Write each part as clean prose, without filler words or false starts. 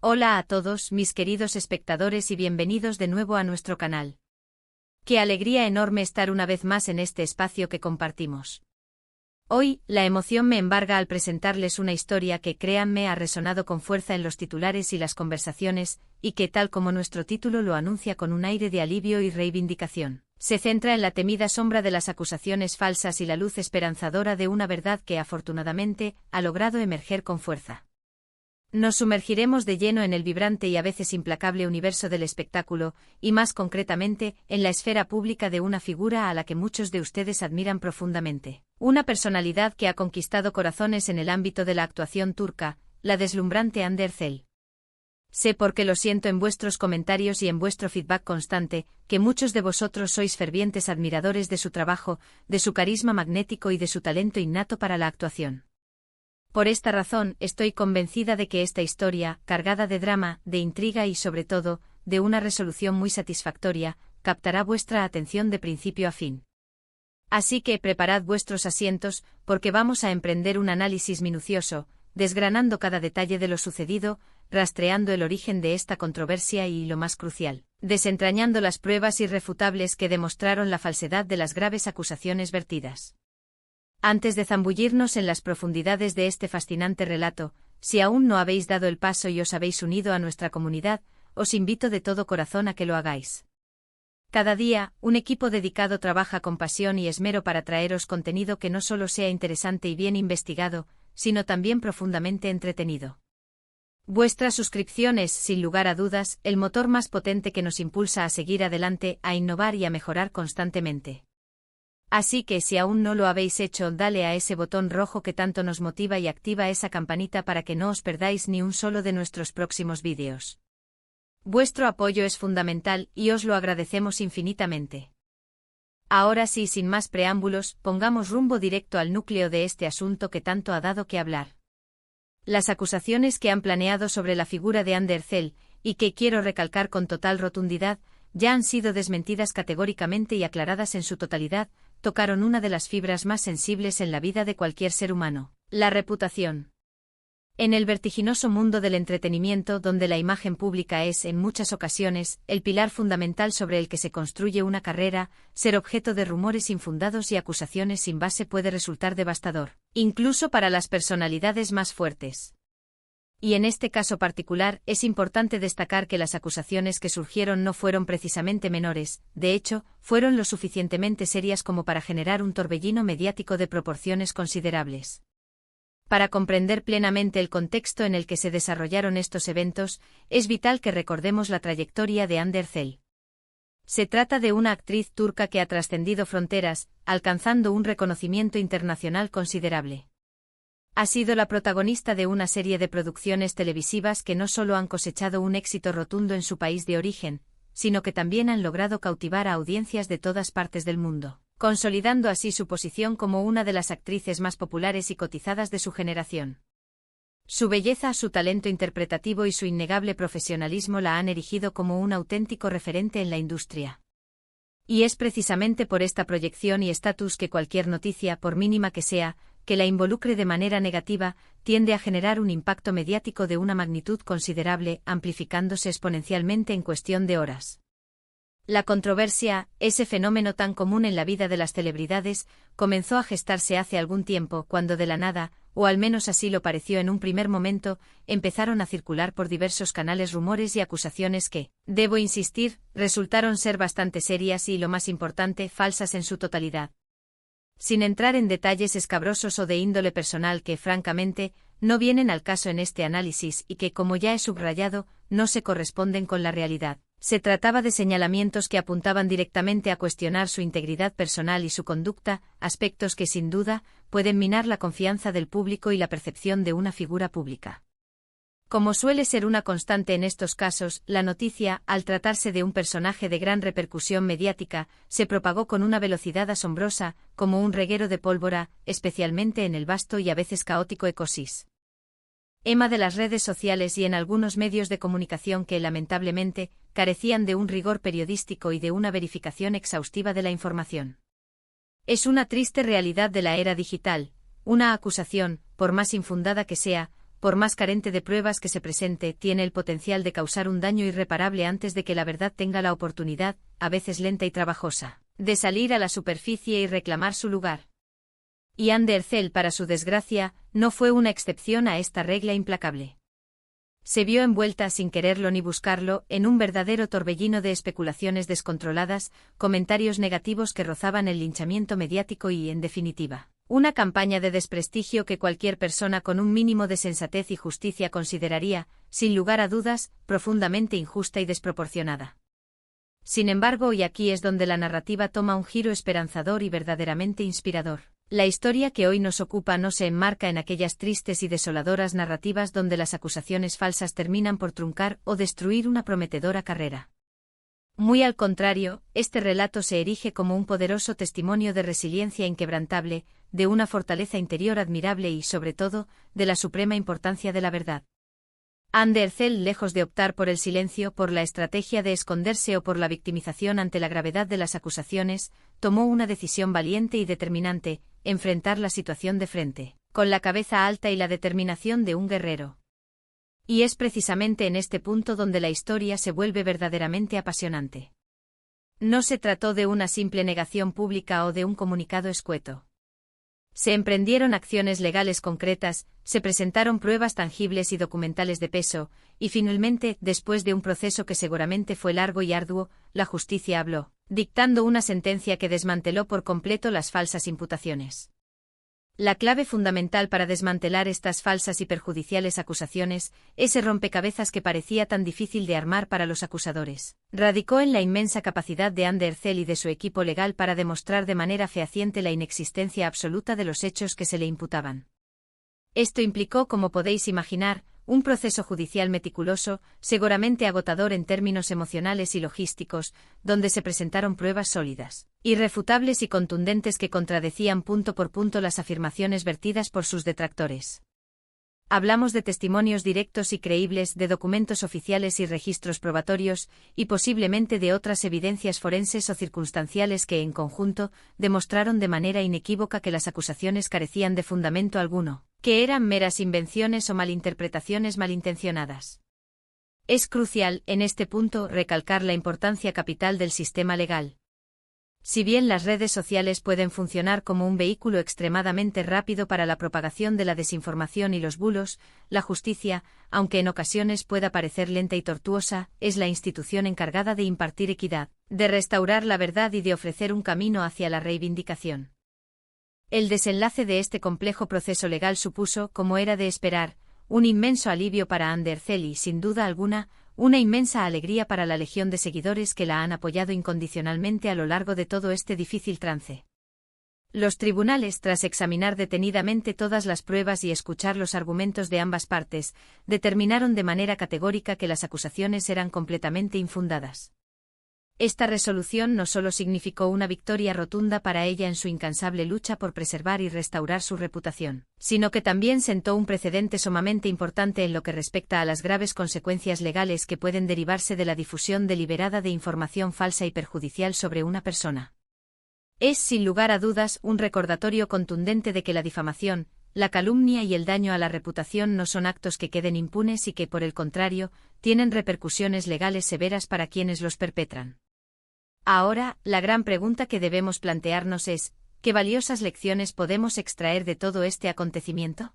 Hola a todos mis queridos espectadores y bienvenidos de nuevo a nuestro canal. Qué alegría enorme estar una vez más en este espacio que compartimos. Hoy, la emoción me embarga al presentarles una historia que, créanme, ha resonado con fuerza en los titulares y las conversaciones, y que, tal como nuestro título lo anuncia con un aire de alivio y reivindicación, se centra en la temida sombra de las acusaciones falsas y la luz esperanzadora de una verdad que, afortunadamente, ha logrado emerger con fuerza. Nos sumergiremos de lleno en el vibrante y a veces implacable universo del espectáculo, y más concretamente, en la esfera pública de una figura a la que muchos de ustedes admiran profundamente. Una personalidad que ha conquistado corazones en el ámbito de la actuación turca, la deslumbrante Hande Erçel. Sé porque lo siento en vuestros comentarios y en vuestro feedback constante, que muchos de vosotros sois fervientes admiradores de su trabajo, de su carisma magnético y de su talento innato para la actuación. Por esta razón, estoy convencida de que esta historia, cargada de drama, de intriga y sobre todo, de una resolución muy satisfactoria, captará vuestra atención de principio a fin. Así que preparad vuestros asientos, porque vamos a emprender un análisis minucioso, desgranando cada detalle de lo sucedido, rastreando el origen de esta controversia y, lo más crucial, desentrañando las pruebas irrefutables que demostraron la falsedad de las graves acusaciones vertidas. Antes de zambullirnos en las profundidades de este fascinante relato, si aún no habéis dado el paso y os habéis unido a nuestra comunidad, os invito de todo corazón a que lo hagáis. Cada día, un equipo dedicado trabaja con pasión y esmero para traeros contenido que no solo sea interesante y bien investigado, sino también profundamente entretenido. Vuestra suscripción es, sin lugar a dudas, el motor más potente que nos impulsa a seguir adelante, a innovar y a mejorar constantemente. Así que si aún no lo habéis hecho, dale a ese botón rojo que tanto nos motiva y activa esa campanita para que no os perdáis ni un solo de nuestros próximos vídeos. Vuestro apoyo es fundamental y os lo agradecemos infinitamente. Ahora sí, sin más preámbulos, pongamos rumbo directo al núcleo de este asunto que tanto ha dado que hablar. Las acusaciones que han planeado sobre la figura de Hande Erçel, y que quiero recalcar con total rotundidad, ya han sido desmentidas categóricamente y aclaradas en su totalidad, tocaron una de las fibras más sensibles en la vida de cualquier ser humano, la reputación. En el vertiginoso mundo del entretenimiento, donde la imagen pública es, en muchas ocasiones, el pilar fundamental sobre el que se construye una carrera, ser objeto de rumores infundados y acusaciones sin base puede resultar devastador, incluso para las personalidades más fuertes. Y en este caso particular, es importante destacar que las acusaciones que surgieron no fueron precisamente menores, de hecho, fueron lo suficientemente serias como para generar un torbellino mediático de proporciones considerables. Para comprender plenamente el contexto en el que se desarrollaron estos eventos, es vital que recordemos la trayectoria de Hande Erçel. Se trata de una actriz turca que ha trascendido fronteras, alcanzando un reconocimiento internacional considerable. Ha sido la protagonista de una serie de producciones televisivas que no solo han cosechado un éxito rotundo en su país de origen, sino que también han logrado cautivar a audiencias de todas partes del mundo, consolidando así su posición como una de las actrices más populares y cotizadas de su generación. Su belleza, su talento interpretativo y su innegable profesionalismo la han erigido como un auténtico referente en la industria. Y es precisamente por esta proyección y estatus que cualquier noticia, por mínima que sea, que la involucre de manera negativa, tiende a generar un impacto mediático de una magnitud considerable, amplificándose exponencialmente en cuestión de horas. La controversia, ese fenómeno tan común en la vida de las celebridades, comenzó a gestarse hace algún tiempo, cuando de la nada, o al menos así lo pareció en un primer momento, empezaron a circular por diversos canales rumores y acusaciones que, debo insistir, resultaron ser bastante serias y, lo más importante, falsas en su totalidad. Sin entrar en detalles escabrosos o de índole personal que, francamente, no vienen al caso en este análisis y que, como ya he subrayado, no se corresponden con la realidad. Se trataba de señalamientos que apuntaban directamente a cuestionar su integridad personal y su conducta, aspectos que, sin duda, pueden minar la confianza del público y la percepción de una figura pública. Como suele ser una constante en estos casos, la noticia, al tratarse de un personaje de gran repercusión mediática, se propagó con una velocidad asombrosa, como un reguero de pólvora, especialmente en el vasto y a veces caótico ecosistema de las redes sociales y en algunos medios de comunicación que, lamentablemente, carecían de un rigor periodístico y de una verificación exhaustiva de la información. Es una triste realidad de la era digital, una acusación, por más infundada que sea, por más carente de pruebas que se presente, tiene el potencial de causar un daño irreparable antes de que la verdad tenga la oportunidad, a veces lenta y trabajosa, de salir a la superficie y reclamar su lugar. Y Anne Derzel, para su desgracia, no fue una excepción a esta regla implacable. Se vio envuelta, sin quererlo ni buscarlo, en un verdadero torbellino de especulaciones descontroladas, comentarios negativos que rozaban el linchamiento mediático y, en definitiva, una campaña de desprestigio que cualquier persona con un mínimo de sensatez y justicia consideraría, sin lugar a dudas, profundamente injusta y desproporcionada. Sin embargo, y aquí es donde la narrativa toma un giro esperanzador y verdaderamente inspirador. La historia que hoy nos ocupa no se enmarca en aquellas tristes y desoladoras narrativas donde las acusaciones falsas terminan por truncar o destruir una prometedora carrera. Muy al contrario, este relato se erige como un poderoso testimonio de resiliencia inquebrantable, de una fortaleza interior admirable y, sobre todo, de la suprema importancia de la verdad. Anne Derzel, lejos de optar por el silencio, por la estrategia de esconderse o por la victimización ante la gravedad de las acusaciones, tomó una decisión valiente y determinante: enfrentar la situación de frente, con la cabeza alta y la determinación de un guerrero. Y es precisamente en este punto donde la historia se vuelve verdaderamente apasionante. No se trató de una simple negación pública o de un comunicado escueto. Se emprendieron acciones legales concretas, se presentaron pruebas tangibles y documentales de peso, y finalmente, después de un proceso que seguramente fue largo y arduo, la justicia habló, dictando una sentencia que desmanteló por completo las falsas imputaciones. La clave fundamental para desmantelar estas falsas y perjudiciales acusaciones, ese rompecabezas que parecía tan difícil de armar para los acusadores, radicó en la inmensa capacidad de Anne Derzel y de su equipo legal para demostrar de manera fehaciente la inexistencia absoluta de los hechos que se le imputaban. Esto implicó, como podéis imaginar, un proceso judicial meticuloso, seguramente agotador en términos emocionales y logísticos, donde se presentaron pruebas sólidas, irrefutables y contundentes que contradecían punto por punto las afirmaciones vertidas por sus detractores. Hablamos de testimonios directos y creíbles, de documentos oficiales y registros probatorios, y posiblemente de otras evidencias forenses o circunstanciales que, en conjunto, demostraron de manera inequívoca que las acusaciones carecían de fundamento alguno, que eran meras invenciones o malinterpretaciones malintencionadas. Es crucial, en este punto, recalcar la importancia capital del sistema legal. Si bien las redes sociales pueden funcionar como un vehículo extremadamente rápido para la propagación de la desinformación y los bulos, la justicia, aunque en ocasiones pueda parecer lenta y tortuosa, es la institución encargada de impartir equidad, de restaurar la verdad y de ofrecer un camino hacia la reivindicación. El desenlace de este complejo proceso legal supuso, como era de esperar, un inmenso alivio para Anne Derzel y, sin duda alguna, una inmensa alegría para la legión de seguidores que la han apoyado incondicionalmente a lo largo de todo este difícil trance. Los tribunales, tras examinar detenidamente todas las pruebas y escuchar los argumentos de ambas partes, determinaron de manera categórica que las acusaciones eran completamente infundadas. Esta resolución no solo significó una victoria rotunda para ella en su incansable lucha por preservar y restaurar su reputación, sino que también sentó un precedente sumamente importante en lo que respecta a las graves consecuencias legales que pueden derivarse de la difusión deliberada de información falsa y perjudicial sobre una persona. Es, sin lugar a dudas, un recordatorio contundente de que la difamación, la calumnia y el daño a la reputación no son actos que queden impunes y que, por el contrario, tienen repercusiones legales severas para quienes los perpetran. Ahora, la gran pregunta que debemos plantearnos es, ¿qué valiosas lecciones podemos extraer de todo este acontecimiento?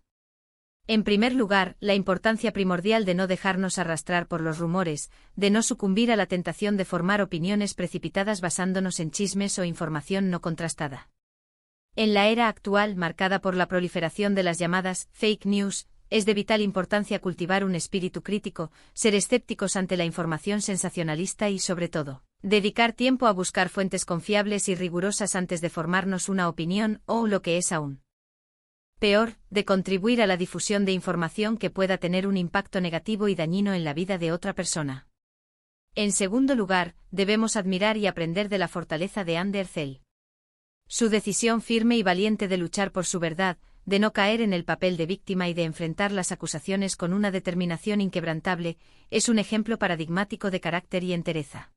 En primer lugar, la importancia primordial de no dejarnos arrastrar por los rumores, de no sucumbir a la tentación de formar opiniones precipitadas basándonos en chismes o información no contrastada. En la era actual, marcada por la proliferación de las llamadas fake news, es de vital importancia cultivar un espíritu crítico, ser escépticos ante la información sensacionalista y, sobre todo, dedicar tiempo a buscar fuentes confiables y rigurosas antes de formarnos una opinión o, lo que es aún peor, de contribuir a la difusión de información que pueda tener un impacto negativo y dañino en la vida de otra persona. En segundo lugar, debemos admirar y aprender de la fortaleza de Anne Derzel. Su decisión firme y valiente de luchar por su verdad, de no caer en el papel de víctima y de enfrentar las acusaciones con una determinación inquebrantable, es un ejemplo paradigmático de carácter y entereza.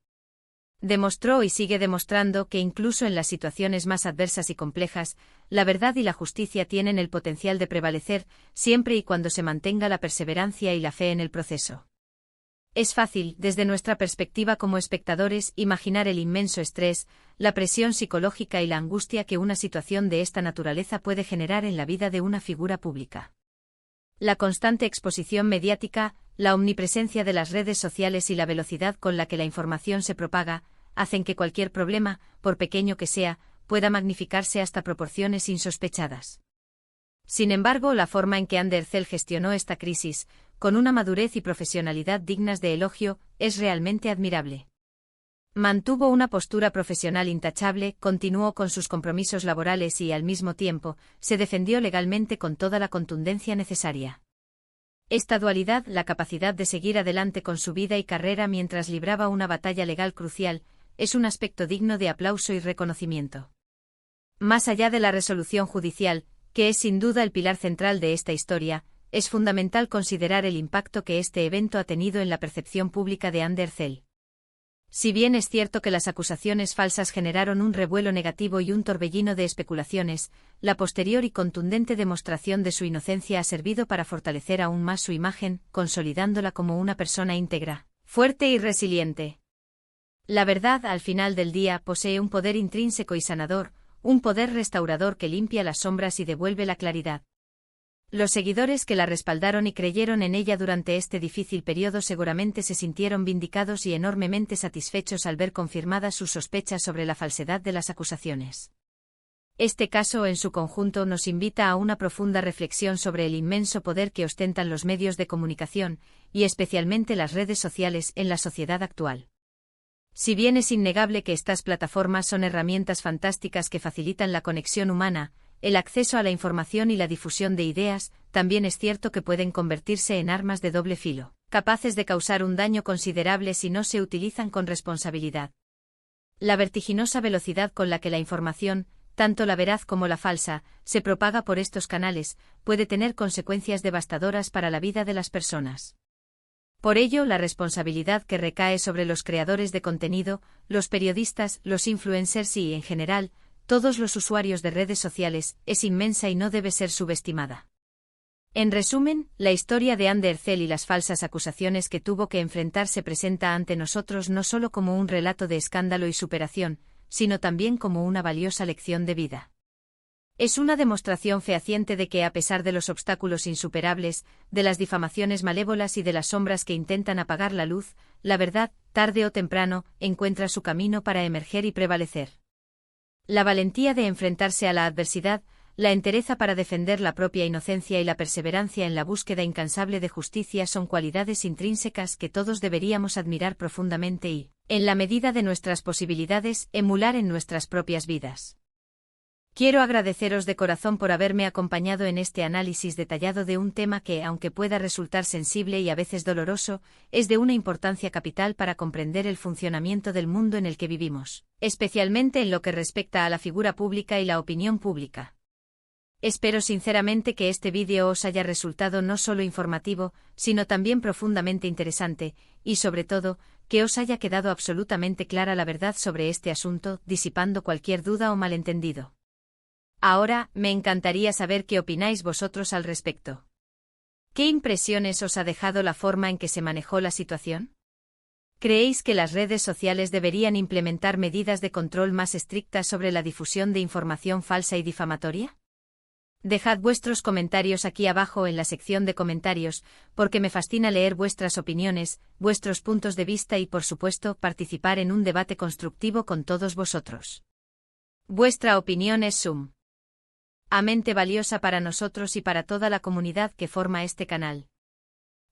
Demostró y sigue demostrando que incluso en las situaciones más adversas y complejas, la verdad y la justicia tienen el potencial de prevalecer, siempre y cuando se mantenga la perseverancia y la fe en el proceso. Es fácil, desde nuestra perspectiva como espectadores, imaginar el inmenso estrés, la presión psicológica y la angustia que una situación de esta naturaleza puede generar en la vida de una figura pública. La constante exposición mediática, la omnipresencia de las redes sociales y la velocidad con la que la información se propaga, hacen que cualquier problema, por pequeño que sea, pueda magnificarse hasta proporciones insospechadas. Sin embargo, la forma en que Anderzel gestionó esta crisis, con una madurez y profesionalidad dignas de elogio, es realmente admirable. Mantuvo una postura profesional intachable, continuó con sus compromisos laborales y, al mismo tiempo, se defendió legalmente con toda la contundencia necesaria. Esta dualidad, la capacidad de seguir adelante con su vida y carrera mientras libraba una batalla legal crucial, es un aspecto digno de aplauso y reconocimiento. Más allá de la resolución judicial, que es sin duda el pilar central de esta historia, es fundamental considerar el impacto que este evento ha tenido en la percepción pública de Anderzel. Si bien es cierto que las acusaciones falsas generaron un revuelo negativo y un torbellino de especulaciones, la posterior y contundente demostración de su inocencia ha servido para fortalecer aún más su imagen, consolidándola como una persona íntegra, fuerte y resiliente. La verdad, al final del día, posee un poder intrínseco y sanador, un poder restaurador que limpia las sombras y devuelve la claridad. Los seguidores que la respaldaron y creyeron en ella durante este difícil periodo seguramente se sintieron vindicados y enormemente satisfechos al ver confirmadas sus sospechas sobre la falsedad de las acusaciones. Este caso en su conjunto nos invita a una profunda reflexión sobre el inmenso poder que ostentan los medios de comunicación, y especialmente las redes sociales, en la sociedad actual. Si bien es innegable que estas plataformas son herramientas fantásticas que facilitan la conexión humana, el acceso a la información y la difusión de ideas, también es cierto que pueden convertirse en armas de doble filo, capaces de causar un daño considerable si no se utilizan con responsabilidad. La vertiginosa velocidad con la que la información, tanto la veraz como la falsa, se propaga por estos canales, puede tener consecuencias devastadoras para la vida de las personas. Por ello, la responsabilidad que recae sobre los creadores de contenido, los periodistas, los influencers y, en general, todos los usuarios de redes sociales, es inmensa y no debe ser subestimada. En resumen, la historia de Anderzel y las falsas acusaciones que tuvo que enfrentar se presenta ante nosotros no solo como un relato de escándalo y superación, sino también como una valiosa lección de vida. Es una demostración fehaciente de que, a pesar de los obstáculos insuperables, de las difamaciones malévolas y de las sombras que intentan apagar la luz, la verdad, tarde o temprano, encuentra su camino para emerger y prevalecer. La valentía de enfrentarse a la adversidad, la entereza para defender la propia inocencia y la perseverancia en la búsqueda incansable de justicia son cualidades intrínsecas que todos deberíamos admirar profundamente y, en la medida de nuestras posibilidades, emular en nuestras propias vidas. Quiero agradeceros de corazón por haberme acompañado en este análisis detallado de un tema que, aunque pueda resultar sensible y a veces doloroso, es de una importancia capital para comprender el funcionamiento del mundo en el que vivimos, especialmente en lo que respecta a la figura pública y la opinión pública. Espero sinceramente que este vídeo os haya resultado no solo informativo, sino también profundamente interesante, y sobre todo, que os haya quedado absolutamente clara la verdad sobre este asunto, disipando cualquier duda o malentendido. Ahora, me encantaría saber qué opináis vosotros al respecto. ¿Qué impresiones os ha dejado la forma en que se manejó la situación? ¿Creéis que las redes sociales deberían implementar medidas de control más estrictas sobre la difusión de información falsa y difamatoria? Dejad vuestros comentarios aquí abajo en la sección de comentarios, porque me fascina leer vuestras opiniones, vuestros puntos de vista y, por supuesto, participar en un debate constructivo con todos vosotros. Vuestra opinión es sumamente valiosa para nosotros y para toda la comunidad que forma este canal.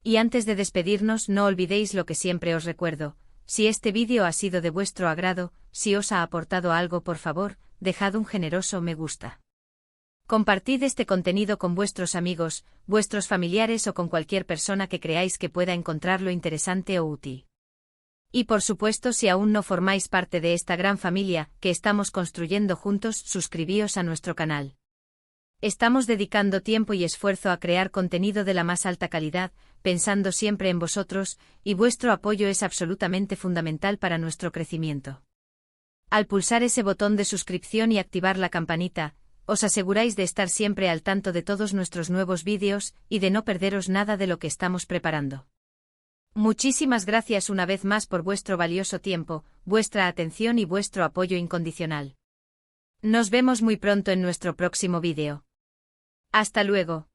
Y antes de despedirnos, no olvidéis lo que siempre os recuerdo: si este vídeo ha sido de vuestro agrado, si os ha aportado algo, por favor, dejad un generoso me gusta. Compartid este contenido con vuestros amigos, vuestros familiares o con cualquier persona que creáis que pueda encontrarlo interesante o útil. Y por supuesto, si aún no formáis parte de esta gran familia que estamos construyendo juntos, suscribíos a nuestro canal. Estamos dedicando tiempo y esfuerzo a crear contenido de la más alta calidad, pensando siempre en vosotros, y vuestro apoyo es absolutamente fundamental para nuestro crecimiento. Al pulsar ese botón de suscripción y activar la campanita, os aseguráis de estar siempre al tanto de todos nuestros nuevos vídeos y de no perderos nada de lo que estamos preparando. Muchísimas gracias una vez más por vuestro valioso tiempo, vuestra atención y vuestro apoyo incondicional. Nos vemos muy pronto en nuestro próximo vídeo. Hasta luego.